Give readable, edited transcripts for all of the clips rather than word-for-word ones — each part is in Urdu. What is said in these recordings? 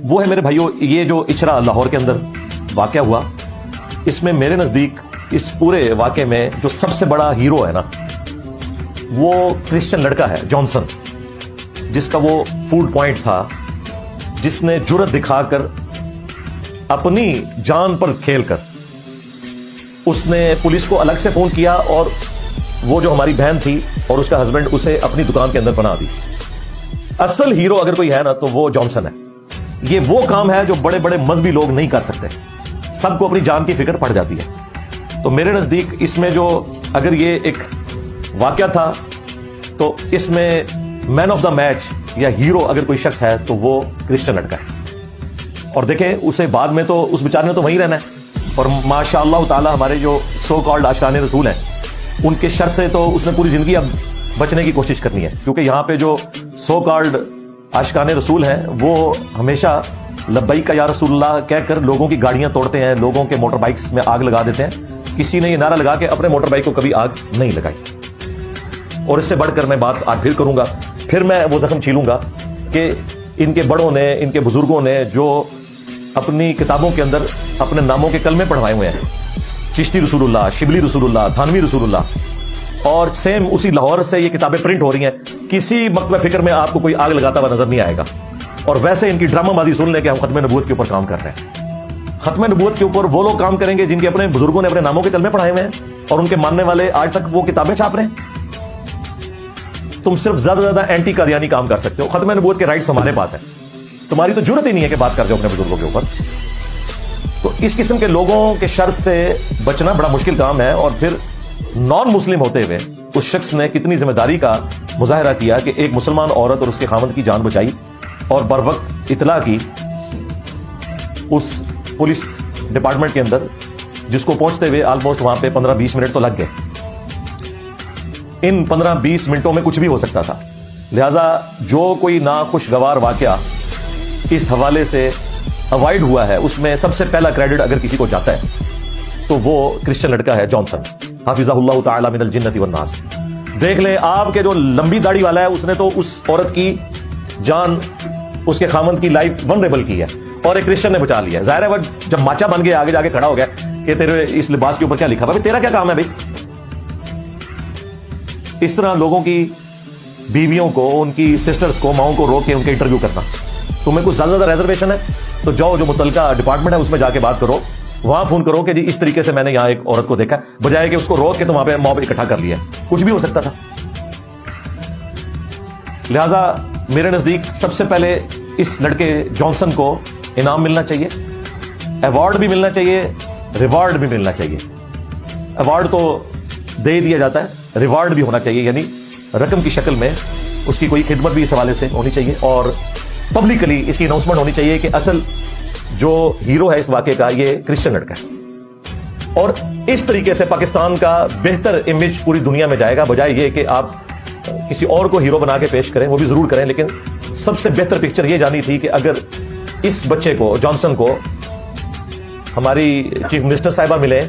وہ ہے میرے بھائیوں یہ جو اچرا لاہور کے اندر واقعہ ہوا، اس میں میرے نزدیک اس پورے واقعے میں جو سب سے بڑا ہیرو ہے نا وہ کرسچن لڑکا ہے جانسن، جس کا وہ فوڈ پوائنٹ تھا، جس نے جرأت دکھا کر اپنی جان پر کھیل کر اس نے پولیس کو الگ سے فون کیا اور وہ جو ہماری بہن تھی اور اس کا ہسبینڈ اسے اپنی دکان کے اندر بنا دی۔ اصل ہیرو اگر کوئی ہے نا تو وہ جانسن ہے۔ یہ وہ کام ہے جو بڑے بڑے مذہبی لوگ نہیں کر سکتے، سب کو اپنی جان کی فکر پڑ جاتی ہے۔ تو میرے نزدیک اس میں جو اگر یہ ایک واقعہ تھا تو اس میں مین آف دا میچ یا ہیرو اگر کوئی شخص ہے تو وہ کرسچن لڑکا ہے۔ اور دیکھیں اسے بعد میں تو اس بیچارے نے تو وہیں رہنا ہے، اور ماشاء اللہ تعالی ہمارے جو سو کالڈ عاشقان رسول ہیں ان کے شر سے تو اس نے پوری زندگی اب بچنے کی کوشش کرنی ہے، کیونکہ یہاں پہ جو سو کالڈ عاشقان رسول ہیں وہ ہمیشہ لبیک یا رسول اللہ کہہ کر لوگوں کی گاڑیاں توڑتے ہیں، لوگوں کے موٹر بائکس میں آگ لگا دیتے ہیں۔ کسی نے یہ نعرہ لگا کے اپنے موٹر بائک کو کبھی آگ نہیں لگائی۔ اور اس سے بڑھ کر میں بات آج پھر کروں گا، پھر میں وہ زخم چھیلوں گا کہ ان کے بڑوں نے، ان کے بزرگوں نے جو اپنی کتابوں کے اندر اپنے ناموں کے کلمے پڑھوائے ہوئے ہیں، چشتی رسول اللہ، شبلی رسول اللہ، تھانوی رسول اللہ، اور سیم اسی لاہور سے یہ کتابیں پرنٹ ہو رہی ہیں۔ کسی مکتبہ فکر میں آپ کو کوئی آگ لگاتا ہوا نظر نہیں آئے گا۔ اور ویسے ان کی ڈرامہ بازی سن لیں کہ ہم ختم نبوت کے اوپر کام کر رہے ہیں۔ ختم نبوت کے اوپر وہ لوگ کام کریں گے جن کے اپنے بزرگوں نے اپنے ناموں کے کلمے پڑھائے ہوئے ہیں اور ان کے ماننے والے آج تک وہ کتابیں چھاپ رہے ہیں۔ تم صرف زیادہ سے زیادہ اینٹی قادیانی کام کر سکتے ہو، ختم نبوت کے رائٹس ہمارے پاس ہیں، تمہاری تو جرت ہی نہیں ہے کہ بات کر جاؤ اپنے بزرگوں کے اوپر۔ تو اس قسم کے لوگوں کے شر سے بچنا بڑا مشکل کام ہے۔ اور پھر نان مسلم ہوتے ہوئے اس شخص نے کتنی ذمہ داری کا مظاہرہ کیا کہ ایک مسلمان عورت اور اس کے خاوند کی جان بچائی اور بر وقت اطلاع کی اس پولیس ڈپارٹمنٹ کے اندر، جس کو پہنچتے ہوئے آلموسٹ وہاں پہ 15-20 منٹ تو لگ گئے۔ ان 15-20 منٹوں میں کچھ بھی ہو سکتا تھا، لہذا جو کوئی ناخوشگوار واقعہ اس حوالے سے اوائڈ ہوا ہے اس میں سب سے پہلا کریڈٹ اگر کسی کو جاتا ہے تو وہ کرسچن لڑکا ہے جانسن، حافظہ اللہ تعالی من الجنۃ والناس۔ دیکھ لیں آپ کے جو لمبی داڑھی والا ہے اس نے تو اس عورت کی جان، اس کے خامند کی لائف ونریبل کی ہے اور ایک کرسچن نے بچا لیا ہے۔ ظاہر ہے وہ جب ماچا بن گیا آگے جا کے کھڑا ہو گیا کہ تیرے اس لباس کے اوپر کیا لکھا ہوا ہے، تیرا کیا کام ہے بھائی؟ اس طرح لوگوں کی بیویوں کو، ان کی سسٹرز کو، ماؤں کو روک کے ان کے انٹرویو کرنا، تمہیں کچھ زیادہ ریزرویشن ہے تو جاؤ جو متعلقہ ڈپارٹمنٹ ہے اس میں جا کے بات کرو، وہاں فون کرو کہ جی اس طریقے سے میں نے یہاں ایک عورت کو دیکھا، بجائے کہ اس کو روک کے تو وہاں پہ موب اکٹھا کر لیا۔ کچھ بھی ہو سکتا تھا۔ لہذا میرے نزدیک سب سے پہلے اس لڑکے جانسن کو انعام ملنا چاہیے، ایوارڈ بھی ملنا چاہیے، ریوارڈ بھی ملنا چاہیے۔ ایوارڈ تو دے دیا جاتا ہے، ریوارڈ بھی ہونا چاہیے، یعنی رقم کی شکل میں اس کی کوئی خدمت بھی اس حوالے سے ہونی چاہیے، اور پبلکلی اس کی اناؤنسمنٹ ہونی چاہیے کہ اصل جو ہیرو ہے اس واقعے کا یہ کرسچن لڑکا ہے۔ اور اس طریقے سے پاکستان کا بہتر امیج پوری دنیا میں جائے گا، بجائے یہ کہ آپ کسی اور کو ہیرو بنا کے پیش کریں، وہ بھی ضرور کریں، لیکن سب سے بہتر پکچر یہ جانی تھی کہ اگر اس بچے کو، جانسن کو، ہماری چیف منسٹر صاحبہ ملیں،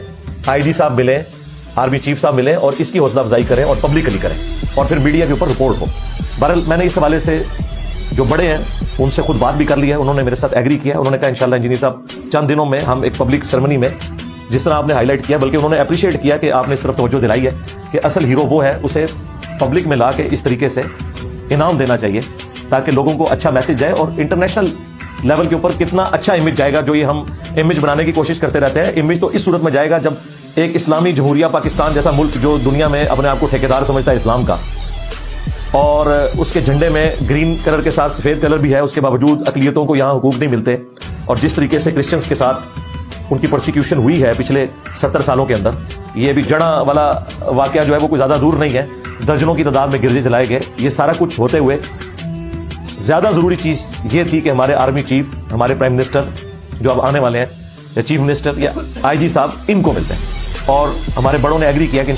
آئی جی صاحب ملیں، آرمی چیف صاحب ملیں اور اس کی حوصلہ افزائی کریں اور پبلکلی کریں اور پھر میڈیا کے اوپر رپورٹ ہو۔ بہرحال میں نے اس حوالے سے جو بڑے ہیں ان سے خود بات بھی کر لی ہے، انہوں نے میرے ساتھ ایگری کیا، انہوں نے کہا انشاءاللہ انجینئر صاحب چند دنوں میں ہم ایک پبلک سرمنی میں، جس طرح آپ نے ہائی لائٹ کیا، بلکہ انہوں نے اپریشیٹ کیا کہ آپ نے اس طرف توجہ دلائی ہے کہ اصل ہیرو وہ ہے، اسے پبلک میں لا کے اس طریقے سے انعام دینا چاہیے تاکہ لوگوں کو اچھا میسج جائے، اور انٹرنیشنل لیول کے اوپر کتنا اچھا امیج جائے گا، جو یہ ہم امیج بنانے کی کوشش کرتے رہتے ہیں۔ امیج تو اس صورت میں جائے گا جب ایک اسلامی جمہوریہ پاکستان جیسا ملک جو دنیا میں اپنے آپ کو ٹھیکیدار سمجھتا ہے اسلام کا، اور اس کے جھنڈے میں گرین کلر کے ساتھ سفید کلر بھی ہے، اس کے باوجود اقلیتوں کو یہاں حقوق نہیں ملتے، اور جس طریقے سے کرسچنز کے ساتھ ان کی پرسیکیوشن ہوئی ہے پچھلے 70 سالوں کے اندر، یہ بھی جڑا والا واقعہ جو ہے وہ کوئی زیادہ دور نہیں ہے، درجنوں کی تعداد میں گرجے جلائے گئے۔ یہ سارا کچھ ہوتے ہوئے زیادہ ضروری چیز یہ تھی کہ ہمارے آرمی چیف، ہمارے پرائم منسٹر جو اب آنے والے ہیں، یا چیف منسٹر یا آئی جی صاحب، ان کو ملتے ہیں، اور ہمارے بڑوں نے ایگری کیا کہ